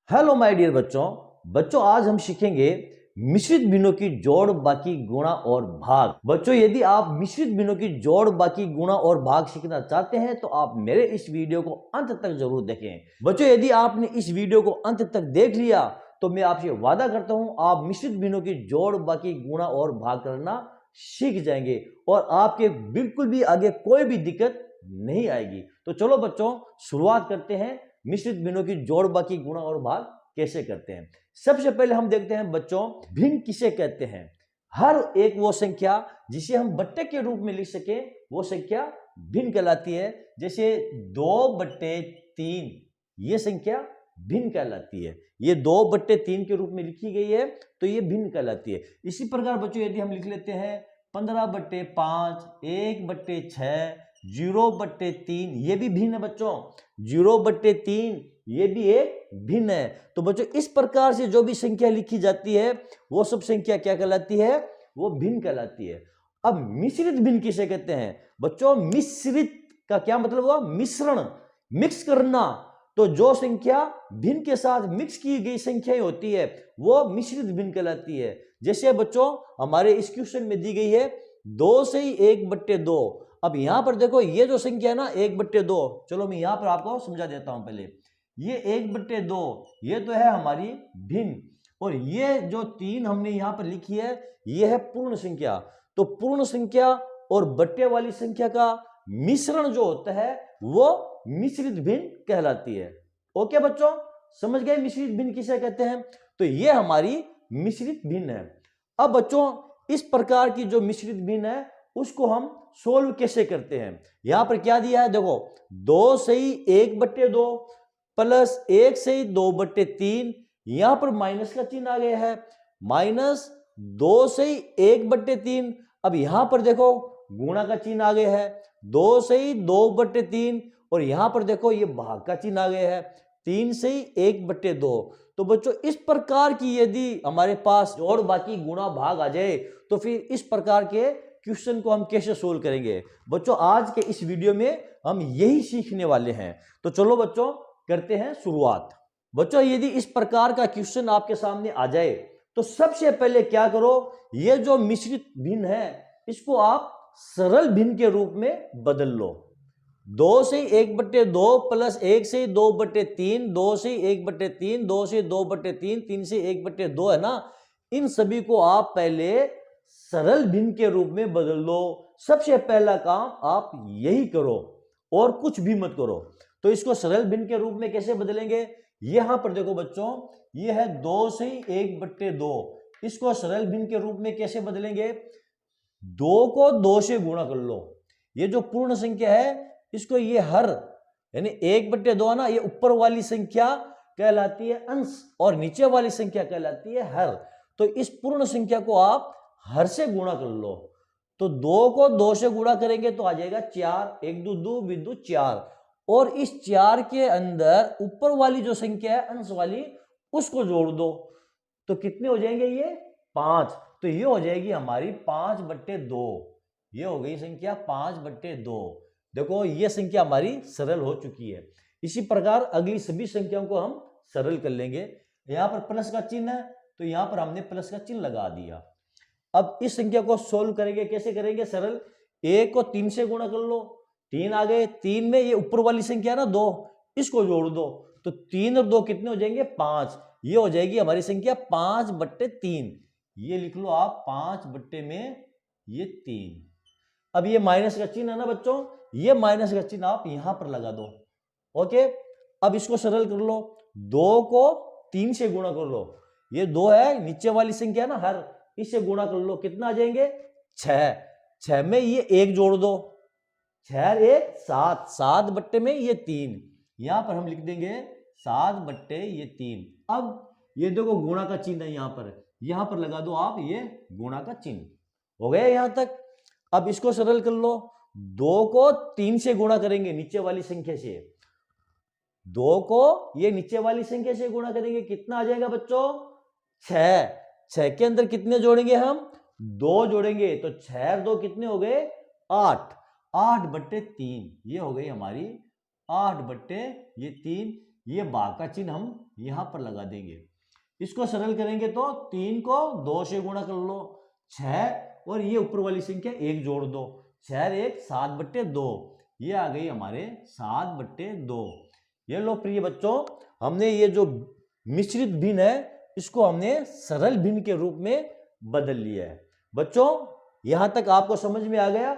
Hello my dear बच्चों आज हम सीखेंगे मिश्रित भिन्नों की जोड़ बाकी गुणा और भाग। बच्चों यदि आप मिश्रित भिन्नों की जोड़ बाकी गुणा और भाग सीखना चाहते हैं तो आप मेरे इस वीडियो को अंत तक जरूर देखें। बच्चों यदि आपने इस वीडियो को अंत तक देख लिया तो मैं आपसे वादा करता हूं आप मिश्रित भिन्नों की जोड़ बाकी गुणा और भाग करना सीख जाएंगे और आपके बिल्कुल भी आगे कोई भी दिक्कत नहीं आएगी। तो चलो बच्चों शुरुआत करते हैं मिश्रित भिन्नों की जोड़ बाकी गुणा और भाग कैसे करते हैं। सबसे पहले हम देखते हैं बच्चों भिन्न किसे कहते हैं। हर एक वो संख्या जिसे हम बट्टे के रूप में लिख सके वो संख्या भिन्न कहलाती है। जैसे 2/3 ये संख्या भिन्न कहलाती है। ये 2/3 के रूप में लिखी गई है तो ये भिन्न कहलाती है। इसी प्रकार बच्चों यदि हम लिख लेते हैं 15/5, 1/6, 0/3 ये भी भिन्न है बच्चों। 0/3 ये भी एक भिन्न है। तो बच्चों इस प्रकार से जो भी संख्या लिखी जाती है वो सब संख्या क्या कहलाती है? वो भिन्न कहलाती है। अब मिश्रित भिन्न किसे कहते हैं? बच्चों मिश्रित का क्या मतलब हुआ? मिश्रण, मिक्स करना। तो जो संख्या भिन्न के साथ मिक्स की गई संख्याएं होती है वो मिश्रित भिन्न कहलाती है। जैसे बच्चों हमारे इस क्वेश्चन में दी गई है 2 से 1/2। अब यहां पर देखो ये जो संख्या है ना 1/2, चलो मैं यहां पर आपको समझा देता हूं। पहले ये 1/2 ये तो है हमारी भिन्न, और ये जो 3 हमने यहां पर लिखी है ये है पूर्ण संख्या। तो पूर्ण संख्या और बट्टे वाली संख्या का मिश्रण जो होता है वो मिश्रित भिन्न कहलाती है। ओके बच्चों, समझ गए मिश्रित भिन्न किसे कहते हैं? तो ये हमारी मिश्रित भिन्न है। अब बच्चों इस प्रकार की जो मिश्रित भिन्न है उसको हम सोल्व कैसे करते हैं? यहां पर क्या दिया है देखो, 2 से 1/2 प्लस 1 से 2/3, यहां पर माइनस का चिन्ह आ गया है, माइनस 2 से 1/3। अब यहां पर देखो गुणा का चिन्ह आ गया है, 2 से 2/3, और यहां पर देखो ये भाग का चिन्ह आ गया है, 3 से 1/2। तो बच्चों इस प्रकार की यदि हमारे पास और बाकी गुणा भाग आ जाए तो फिर इस प्रकार के क्वेश्चन को हम कैसे सोल्व करेंगे? बच्चों आज के इस वीडियो में हम यही सीखने वाले हैं। तो चलो बच्चों करते हैं शुरुआत। बच्चों यदि इस प्रकार का क्वेश्चन आपके सामने आ जाए तो सबसे पहले क्या करो, ये जो मिश्रित भिन्न है इसको आप सरल भिन्न के रूप में बदल लो। 2 से 1/2 प्लस 1 से 2/3, 2 से 1/3, 2 से 2/3, 3 से 1/2 है ना, इन सभी को आप पहले सरल भिन्न के रूप में बदल लो। सबसे पहला काम आप यही करो और कुछ भी मत करो। तो इसको सरल भिन्न के रूप में कैसे बदलेंगे? यहां पर देखो बच्चों ये है 2 से 1/2, इसको सरल भिन्न के रूप में कैसे बदलेंगे? 2 को 2 से गुणा कर लो। ये जो पूर्ण संख्या है इसको ये हर यानी 1/2 है ना, ये ऊपर वाली संख्या कहलाती है अंश और नीचे वाली संख्या कहलाती है हर। तो इस पूर्ण संख्या को आप हर से गुणा कर लो। तो 2 को 2 से गुणा करेंगे तो आ जाएगा 4, 1 2 2 बिंदु 4, और इस 4 के अंदर ऊपर वाली जो संख्या है अंश वाली उसको जोड़ दो तो कितने हो जाएंगे? ये 5। तो ये हो जाएगी हमारी 5/2। ये हो गई संख्या 5/2। देखो ये संख्या हमारी सरल हो चुकी है। इसी प्रकार अगली सभी संख्याओं को हम सरल कर लेंगे। यहां पर प्लस का चिन्ह है तो यहां पर हमने प्लस का चिन्ह लगा दिया। अब इस संख्या को सोल्व करेंगे, कैसे करेंगे सरल? 1 को 3 से गुणा कर लो, 3 आ गए, 3 में ये ऊपर वाली संख्या है ना 2, इसको जोड़ दो तो 3 और 2 कितने हो जाएंगे? 5। ये हो जाएगी हमारी संख्या 5/3। ये लिख लो आप 5/3। अब ये माइनस का चिन्ह है ना बच्चों, ये माइनस का चिन्ह आप यहां पर लगा दो। ओके, अब इसको सरल कर लो, 2 को 3 से गुणा कर लो, ये 2 है नीचे वाली संख्या ना हर, इससे गुणा कर लो, कितना आ जाएंगे? 6। 6 में ये 1 जोड़ दो, 6 1 7, 7 में ये 3, यहां पर हम लिख देंगे 7/3। अब ये देखो गुणा का चिन्ह है यहां पर लगा दो आप ये गुणा का चिन्ह। हो गया यहां तक। अब इसको सरल कर लो, 2 को 3 से गुणा करेंगे नीचे वाली संख्या से, 2 को ये नीचे वाली संख्या से गुणा करेंगे, कितना आ जाएगा बच्चों? 6। 6 के अंदर कितने जोड़ेंगे हम? 2 जोड़ेंगे तो 6 और 2 कितने हो गए? 8। 8/3 ये हो गई हमारी 8/3। ये भाग का चिन्ह हम यहां पर लगा देंगे। इसको सरल करेंगे तो 3 को 2 से गुणा कर लो 6 और ये ऊपर वाली संख्या 1 जोड़ दो 6 1 7/2 ये आ गई हमारे 7/2। ये लो प्रिय बच्चों हमने ये जो मिश्रित भिन्न है इसको हमने सरल भिन्न के रूप में बदल लिया है। बच्चों यहां तक आपको समझ में आ गया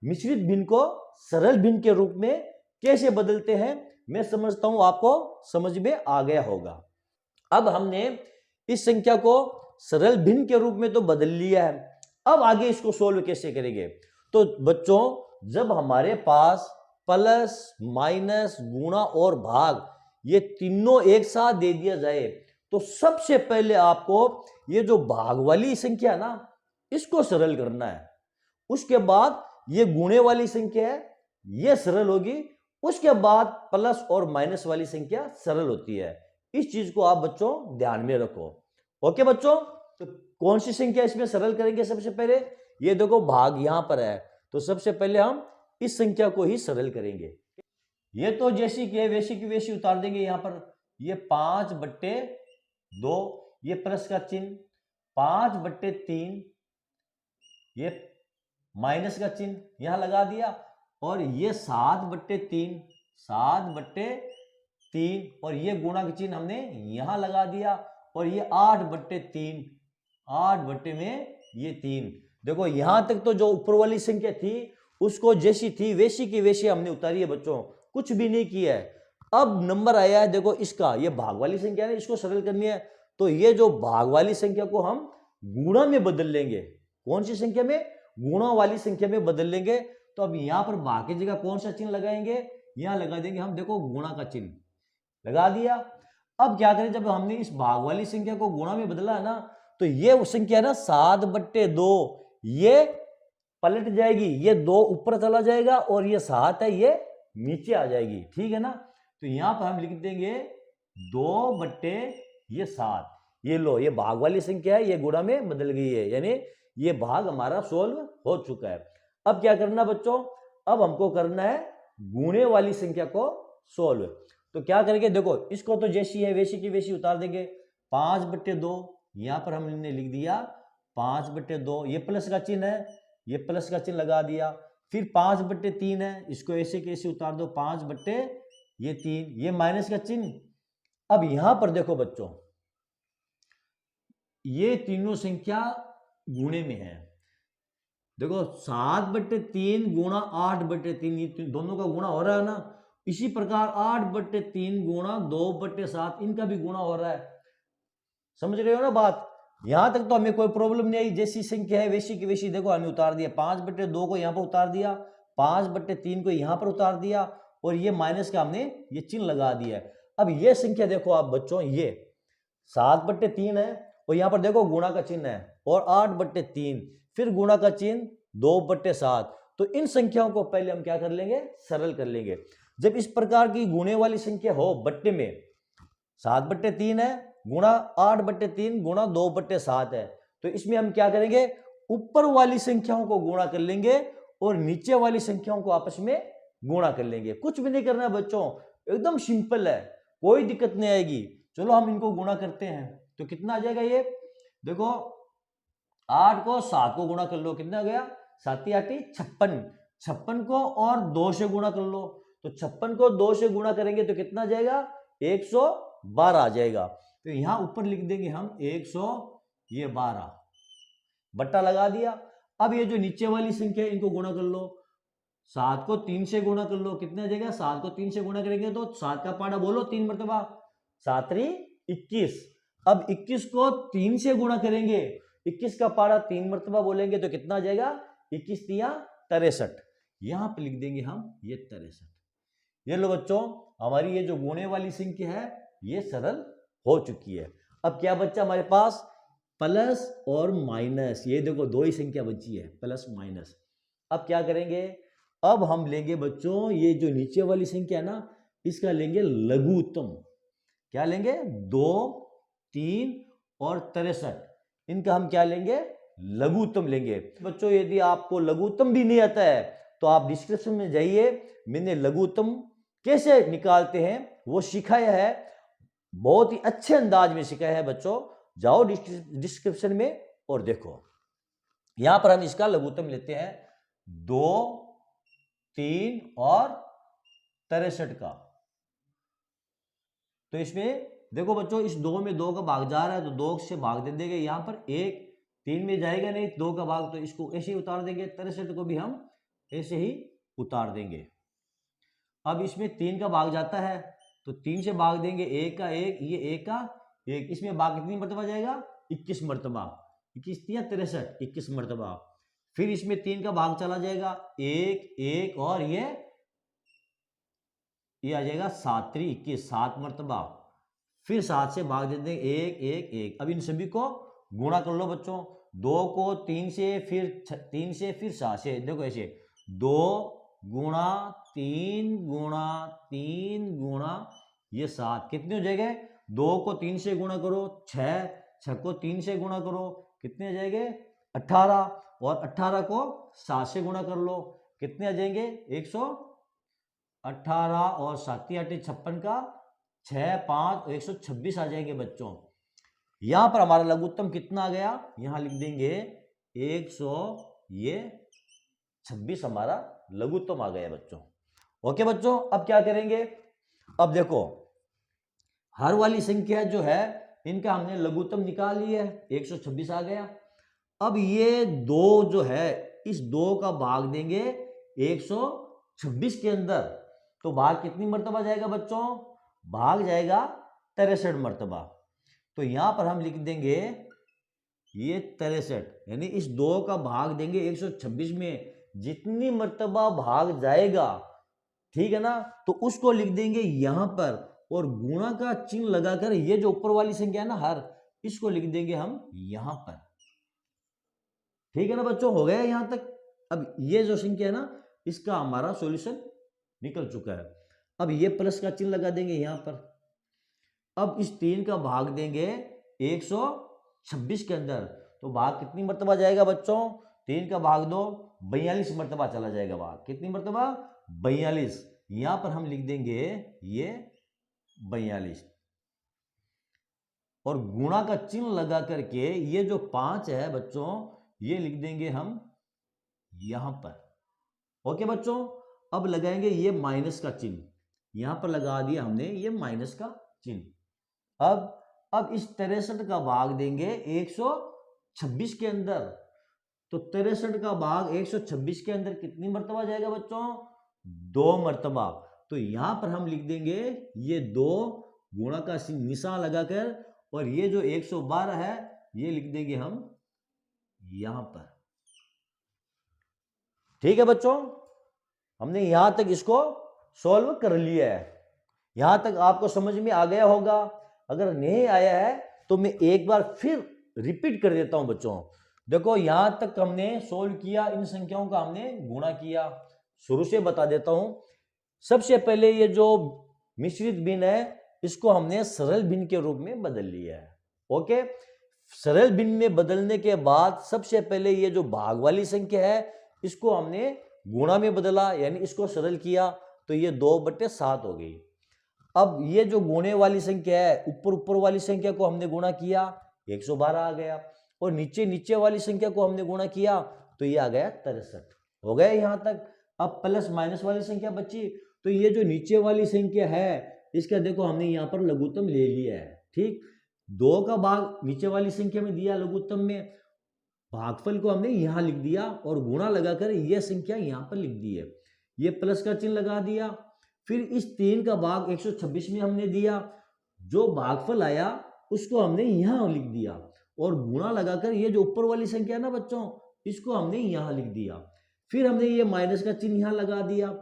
मिश्रित भिन्न को सरल भिन्न के रूप में कैसे बदलते हैं। मैं समझता हूं आपको समझ में आ गया होगा। अब हमने इस संख्या को सरल भिन्न के रूप में तो बदल लिया है, अब आगे इसको सोल्व कैसे करेंगे। तो बच्चों जब हमारे पास प्लस माइनस गुणा और भाग ये तीनों एक साथ दे दिया जाए तो सबसे पहले आपको ये जो भाग वाली संख्या है ना इसको सरल करना है। उसके बाद ये गुणे वाली संख्या है ये सरल होगी, उसके बाद प्लस और माइनस वाली संख्या सरल होती है। इस चीज को आप बच्चों ध्यान में रखो। ओके बच्चों, तो कौन सी संख्या इसमें सरल करेंगे। सबसे पहले ये देखो भाग यहां पर है तो सबसे पहले हम इस संख्या को ही सरल करेंगे। ये तो जैसी कि वैसी की वैसी उतार देंगे। यहां पर ये 5/2 ये प्लस का चिन्ह 5/3 ये माइनस का चिन्ह यहां लगा दिया और ये 7/3 और ये गुणा का चिन्ह हमने यहां लगा दिया और ये 8/3 ये 3। देखो यहां तक तो जो ऊपर वाली संख्या थी उसको जैसी थी वैसी की वैसी हमने उतारी है बच्चों, कुछ भी नहीं किया है। अब नंबर आया है देखो इसका, ये भाग वाली संख्या है इसको सरल करनी है तो ये जो भाग वाली संख्या को हम गुणा में बदल लेंगे। कौन सी संख्या में, गुणा वाली संख्या में बदल लेंगे। तो अब यहां पर भाग की जगह कौन सा चिन्ह लगाएंगे, यहां लगा देंगे हम देखो गुणा का चिन्ह लगा दिया। अब क्या करें, जब हमने इस भाग वाली संख्या को गुणा में बदला है ना तो ये संख्या ना 7/2 ये पलट जाएगी, ये 2 ऊपर चला जाएगा और ये 7 है ये नीचे आ जाएगी, ठीक है ना। तो यहां पर हम लिख देंगे 2/7। ये लो ये भाग वाली संख्या है ये गुणा में बदल गई है, यानी ये भाग हमारा सोल्व हो चुका है। अब क्या करना बच्चों, अब हमको करना है गुणे वाली संख्या को सोल्व। तो क्या करेंगे, देखो इसको तो जैसी है वैसी की वैसी उतार देंगे। 5/2 यहां पर हमने लिख दिया 5/2, ये प्लस का चिन्ह है ये प्लस का चिन्ह लगा दिया। फिर 5/3 है इसको ऐसे कैसे उतार दो 5/3 ये माइनस का चिन्ह। अब यहां पर देखो बच्चों ये तीनों संख्या गुणे में है। देखो 7/3 गुणा 8/3 ये दोनों का गुणा हो रहा है ना। इसी प्रकार 8/3 गुणा 2/7 इनका भी गुणा हो रहा है। समझ रहे हो ना बात, यहां तक तो हमें कोई प्रॉब्लम नहीं आई। जैसी संख्या है वैसी की वैसी देखो हमने उतार दिया। 5/2 को यहां पर उतार दिया, 5/3 को यहां पर उतार दिया और ये माइनस का हमने ये चिन्ह लगा दिया। अब ये संख्या देखो आप बच्चों ये 7/3 है और यहां पर देखो गुणा का चिन्ह है और 8/3 फिर गुणा का चिन्ह 2/7। तो इन संख्याओं को पहले हम क्या कर लेंगे, सरल कर लेंगे। जब इस प्रकार की गुणे वाली संख्या हो बट्टे में 7/3 है गुणा 8/3 गुणा 2/7 है तो इसमें हम क्या करेंगे, ऊपर वाली संख्याओं को गुणा कर लेंगे और नीचे वाली संख्याओं को आपस में गुणा कर लेंगे। कुछ भी नहीं करना है बच्चों, एकदम सिंपल है, कोई दिक्कत नहीं आएगी। चलो हम इनको गुणा करते हैं तो कितना आ जाएगा। ये देखो 8 को 7 को गुणा कर लो, कितना आ गया 7 8 56। 56 को और 2 से गुणा कर लो तो 56 को 2 से गुणा करेंगे तो कितना आ जाएगा 112 आ जाएगा। तो यहां ऊपर लिख देंगे हम 112 बट्टा लगा दिया। अब ये जो नीचे वाली संख्या है इनको गुणा कर लो। 7 को 3 से गुणा कर लो, कितना आ जाएगा 7 को 3 से गुणा करेंगे तो 7 का पाड़ा बोलो 3 मरतबा 7 3 21। अब 21 को 3 से गुणा करेंगे, 21 का पाड़ा 3 मरतबा बोलेंगे तो कितना आ जाएगा 21 3 63। यहां पे लिख देंगे हम ये 63। ये लो बच्चों हमारी ये जो गुणे वाली संख्या है ये सरल हो चुकी है। अब क्या बच्चा हमारे पास प्लस और माइनस, ये देखो दो ही संख्या बची है प्लस माइनस। अब क्या करेंगे, अब हम लेंगे बच्चों ये जो नीचे वाली संख्या है ना इसका लेंगे लघुत्तम। क्या लेंगे 2 3 और 63 इनका हम क्या लेंगे लघुत्तम लेंगे। बच्चों यदि आपको लघुत्तम भी नहीं आता है तो आप डिस्क्रिप्शन में जाइए, मैंने लघुत्तम कैसे निकालते हैं वो सिखाया है। बहुत ही अच्छे अंदाज में सिखाया है बच्चों, जाओ डिस्क्रिप्शन में और देखो। यहां पर हम इसका लघुत्तम लेते हैं 2, 3 और 63 का। तो इसमें देखो बच्चों, इस 2 में 2 का भाग जा रहा है तो 2 से भाग दे देंगे। यहां पर 1 3 में जाएगा नहीं 2 का भाग, तो इसको ऐसे ही उतार देंगे। 63 को भी हम ऐसे ही उतार देंगे। अब इसमें 3 का भाग जाता है तो 3 से भाग देंगे, 1 का 1, ये 1 का 1, इसमें भाग कितनी मरतबा जाएगा? 21 मरतबा। 21 या 63, 21 मरतबा। फिर इसमें 3 का भाग चला जाएगा, 1 1 और ये आ जाएगा 7 3 21, 7 मरतबा। फिर 7 से भाग देते हैं, 1 1 1। अब इन सभी को गुणा कर लो बच्चों, 2 को 3 से, फिर 3 से, फिर 7 से। देखो ऐसे 2 गुणा 3 गुणा 3 गुणा ये 7, कितने हो जाएंगे? 2 को 3 से गुणा करो 6, 6 को 3 से गुणा करो कितने आ जाएंगे? 18, और 18 को 7 से गुणा कर लो कितने आ जाएंगे? 118, और 7 8 56 का 6 5 126 आ जाएंगे बच्चों। यहां पर हमारा लघुत्तम कितना आ गया? यहां लिख देंगे 126 हमारा लघुत्तम आ गया बच्चों। ओके बच्चों, अब क्या करेंगे? अब देखो, हर वाली संख्या जो है इनका हमने लघुत्तम निकाल लिया है, 126 आ गया। अब ये 2 जो है, इस 2 का भाग देंगे 126 के अंदर, तो भाग कितनी मर्तबा जाएगा बच्चों? भाग जाएगा 63 मर्तबा। तो यहां पर हम लिख देंगे ये 63, यानी इस 2 का भाग देंगे 126 में, जितनी मर्तबा भाग जाएगा, ठीक है ना, तो उसको लिख देंगे यहां पर, और गुणा का चिन्ह लगाकर ये जो ऊपर वाली संख्या है ना हर, इसको लिख देंगे हम यहां पर। ठीक है ना बच्चों, हो गया यहां तक। अब ये जो संख्या है ना, इसका हमारा सॉल्यूशन निकल चुका है। अब ये प्लस का चिन्ह लगा देंगे यहां पर। अब इस 3 का भाग देंगे 126 के अंदर, तो भाग कितनी मर्तबा जाएगा बच्चों? 3 का भाग दो, 42 मर्तबा चला जाएगा भाग। कितनी मर्तबा? 42। यहां पर हम लिख देंगे ये 42, और गुणा का चिन्ह लगा करके ये जो 5 है बच्चों, ये लिख देंगे हम यहां पर। ओके बच्चों, अब लगाएंगे ये माइनस का चिन्ह, यहां पर लगा दिया हमने ये माइनस का चिन्ह। अब इस 63 का भाग देंगे 126 के अंदर, तो 63 का भाग 126 के अंदर कितनी मर्तबा जाएगा बच्चों? 2 मर्तबा। तो यहां पर हम लिख देंगे ये 2 गुणा का निशान लगाकर, और ये जो 112 है ये लिख देंगे हम यहां पर। ठीक है बच्चों, हमने यहां तक इसको सॉल्व कर लिया है। यहां तक आपको समझ में आ गया होगा। अगर नहीं आया है तो मैं एक बार फिर रिपीट कर देता हूं बच्चों। देखो, यहां तक हमने सॉल्व किया, इन संख्याओं का हमने गुणा किया। शुरू से बता देता हूं। सबसे पहले ये जो मिश्रित भिन्न है, इसको हमने सरल भिन्न के रूप में बदल लिया है। ओके, सरल भिन्न में बदलने के बाद सबसे पहले ये जो भाग वाली संख्या है, इसको हमने गुणा में बदला, यानी इसको सरल किया, तो ये 2/7 हो गई। अब ये जो गुणे वाली संख्या है, ऊपर वाली संख्या को हमने गुणा किया, 112 आ गया, और नीचे वाली संख्या को हमने गुणा किया, तो ये आ गया 63। हो गया यहां तक। अब प्लस माइनस वाली संख्या बची, तो ये जो नीचे वाली संख्या है, इसका देखो हमने यहां पर लघुत्तम ले लिया है। ठीक, 2 का भाग नीचे वाली संख्या में दिया लघुत्तम में, भागफल को हमने यहां लिख दिया, और गुणा लगाकर यह संख्या यहां पर लिख दी है। ये प्लस का चिन्ह लगा दिया। फिर इस 3 का भाग 126 में हमने दिया, जो भागफल आया उसको हमने यहां लिख दिया, और गुणा लगाकर ये जो ऊपर वाली संख्या है ना बच्चों, इसको हमने यहां लिख दिया। फिर हमने ये माइनस का चिन्ह यहां लगा दिया।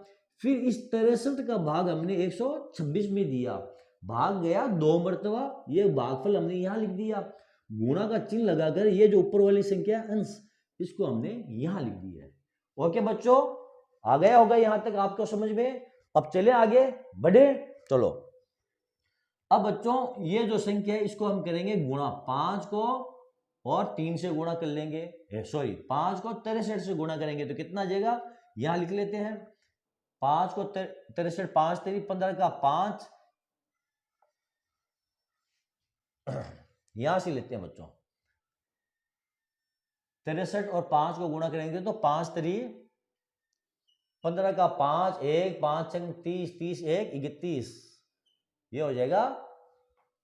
फिर इस 63 का भाग हमने 126 में दिया, भाग गया 2 मर्तबा, ये भागफल हमने यहां लिख दिया। गुणा का चिन्ह लगाकर ये जो ऊपर वाली संख्या अंश, इसको हमने यहां लिख दिया है। ओके बच्चों, आ गया होगा यहां तक आपको समझ में। अब चले आगे बढ़े, चलो। अब बच्चों ये जो संख्या है, इसको हम करेंगे गुणा। 5 को और 3 से गुणा कर लेंगे, 5 को 63 से गुणा करेंगे, तो कितना आ जाएगा? यहां लिख लेते हैं। 5 को 63, 5 3 15 का 5, यहां से लेते हैं बच्चों, 63 और 5 को गुणा करेंगे तो 5 3 15 का 5 1 5 6 30 30 1 31, ये हो जाएगा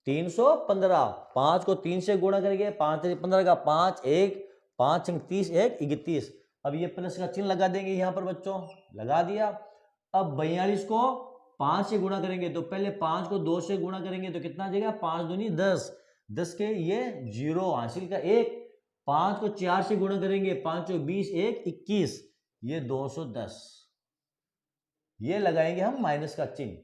315। 5 को 3 से गुणा करेंगे, 5 3 15 का 5 1 5 6 30 1 31। अब ये प्लस का चिन्ह लगा देंगे यहां पर बच्चों, लगा दिया। अब 42 को 5 से गुणा करेंगे तो पहले 5 को 2 से गुणा करेंगे तो कितना आ जाएगा, 5 दूनी 10, 10 के ये 0 हासिल का 1। 5 को 4 से गुणा करेंगे, 5 को 20 1 21, ये 210, ये लगाएंगे हम माइनस का चिन्ह।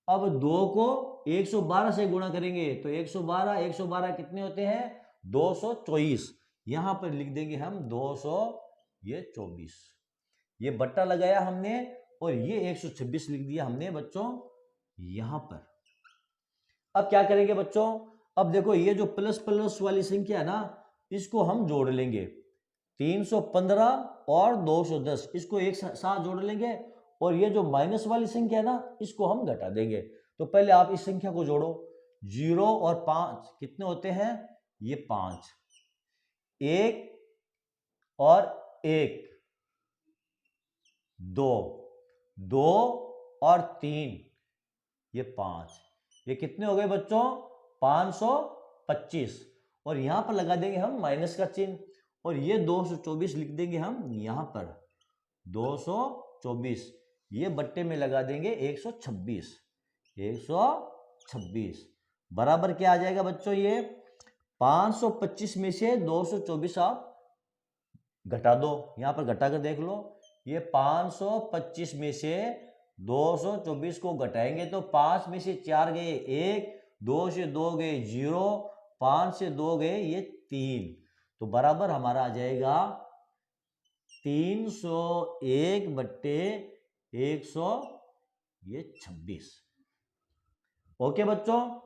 अब 2 को 112 से गुणा करेंगे तो 112 112 कितने होते हैं, 224, यहां पर लिख देंगे हम 224, ये बट्टा लगाया हमने और ये 126 लिख दिया हमने बच्चों यहां पर। अब क्या करेंगे बच्चों, अब देखो ये जो प्लस प्लस वाली संख्या है ना, इसको हम जोड़ लेंगे, 315 और 210 इसको एक साथ जोड़ लेंगे, और ये जो माइनस वाली संख्या है ना, इसको हम घटा देंगे। तो पहले आप इस संख्या को जोड़ो, 0 और 5 कितने होते हैं, ये 5, 1 और 1 2, 2 और 3 ये 5, ये कितने हो गए बच्चों, 525, और यहां पर लगा देंगे हम माइनस का चिन्ह, और ये 224 लिख देंगे हम यहां पर 224, ये बट्टे में लगा देंगे 126, 126 बराबर क्या आ जाएगा बच्चों, ये 525 में से 224 आप घटा दो, यहां पर घटा कर देख लो, ये 525 में से 224 को घटाएंगे तो 5 में से 4 गए 1, 2 से 2 गए 0, 5 से 2 गए ये 3, तो बराबर हमारा आ जाएगा 301 बट्टे 126। ओके बच्चों,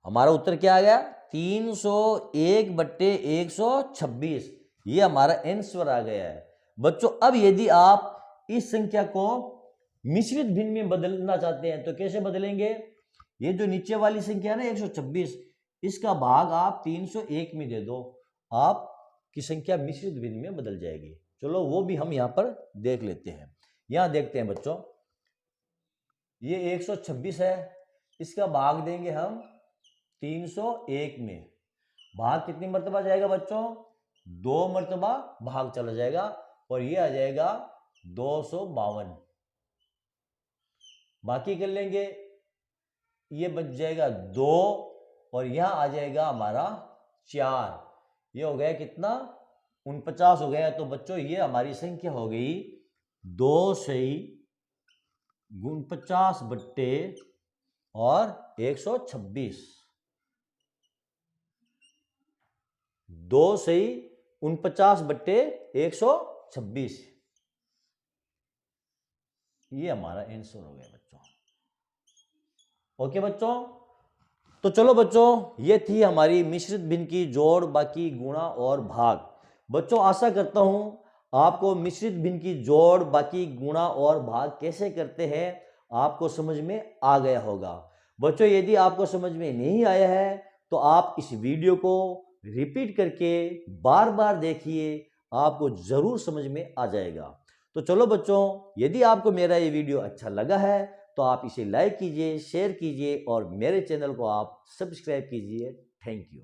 हमारा उत्तर क्या आ गया, 301 बट्टे 126, ये हमारा आंसर आ गया है बच्चों। अब यदि आप इस संख्या को मिश्रित भिन्न में बदलना चाहते हैं तो कैसे बदलेंगे, ये जो नीचे वाली संख्या है ना 126, इसका भाग आप 301 में दे दो, आपकी संख्या मिश्रित भिन्न में बदल जाएगी। चलो वो भी हम यहां पर देख लेते हैं। यहां देखते हैं बच्चों, ये 126 है, इसका भाग देंगे हम 301 में, भाग कितनी मर्तबा जाएगा बच्चों, 2 मर्तबा भाग चला जाएगा, और ये आ जाएगा 252, बाकी कर लेंगे, ये बच जाएगा 2, और यहां आ जाएगा हमारा 4, ये हो गया कितना, 49 हो गया। तो बच्चों ये हमारी संख्या हो गई 2 सही 49 बट्टे और 126, 2 सही 49 बट्टे 126, ये हमारा आंसर हो गया बच्चों। ओके बच्चों, तो चलो बच्चों, ये थी हमारी मिश्रित भिन्न की जोड़ बाकी गुणा और भाग। बच्चों आशा करता हूं आपको मिश्रित भिन्न की जोड़ बाकी गुणा और भाग कैसे करते हैं आपको समझ में आ गया होगा। बच्चों यदि आपको समझ में नहीं आया है तो आप इस वीडियो को रिपीट करके बार बार देखिए, आपको जरूर समझ में आ जाएगा। तो चलो बच्चों, यदि आपको मेरा ये वीडियो अच्छा लगा है तो आप इसे लाइक कीजिए, शेयर कीजिए और मेरे चैनल को आप सब्सक्राइब कीजिए। Thank you.